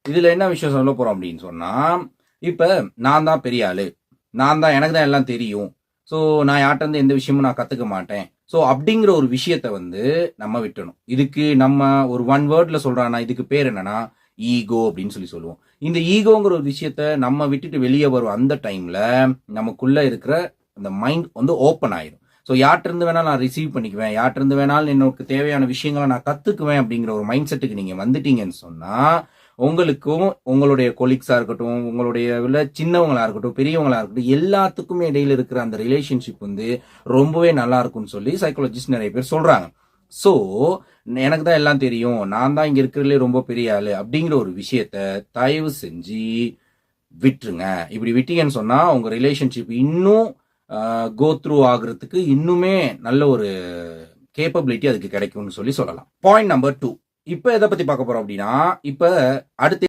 இதுல என்ன விஷயம் சொல்ல போறோம் அப்படின்னு சொன்னா, இப்ப நான் தான் பெரிய ஆளு, நான் தான், எனக்கு தான் எல்லாம் தெரியும், ஸோ நான் யார்கிட்ட இருந்து எந்த விஷயமும் நான் கத்துக்க மாட்டேன், ஸோ அப்படிங்கிற ஒரு விஷயத்த வந்து நம்ம விட்டணும். இதுக்கு நம்ம ஒரு ஒன் வேர்ட்ல சொல்றானா, இதுக்கு பேர் என்னன்னா ஈகோ அப்படின்னு சொல்லுவோம். இந்த ஈகோங்கிற ஒரு விஷயத்த நம்ம விட்டுட்டு வெளியே வரும் அந்த டைம்ல நமக்குள்ள இருக்கிற அந்த மைண்ட் வந்து ஓப்பன் ஆயிடும். ஸோ யார்கிட்ட இருந்து வேணாலும் நான் ரிசீவ் பண்ணிக்குவேன், யார்கிட்ட இருந்து வேணாலும் எனக்கு தேவையான விஷயங்களை நான் கத்துக்குவேன் அப்படிங்கிற ஒரு மைண்ட் செட்டுக்கு நீங்க வந்துட்டீங்கன்னு சொன்னா, உங்களுக்கும் உங்களுடைய கொலீக்ஸா இருக்கட்டும், உங்களுடைய சின்னவங்களா இருக்கட்டும், பெரியவங்களா இருக்கட்டும், எல்லாத்துக்குமே இடையில இருக்கிற அந்த ரிலேஷன்ஷிப் வந்து ரொம்பவே நல்லா இருக்கும்னு சொல்லி சைக்காலஜிஸ்ட் நிறைய பேர் சொல்றாங்க. ஸோ எனக்கு தான் எல்லாம் தெரியும், நான் தான் இங்க இருக்கிறதுலே ரொம்ப பெரிய ஆளு அப்படிங்கிற ஒரு விஷயத்த தயவு செஞ்சு விட்டுருங்க. இப்படி விட்டீங்கன்னு சொன்னா உங்க ரிலேஷன்ஷிப் இன்னும் கோ த்ரூ ஆகுறதுக்கு இன்னுமே நல்ல ஒரு கேப்பபிலிட்டி அதுக்கு கிடைக்கும்னு சொல்லலாம். Point number 2. இப்ப எதை பத்தி பார்க்க போறோம் அப்படின்னா, இப்ப அடுத்து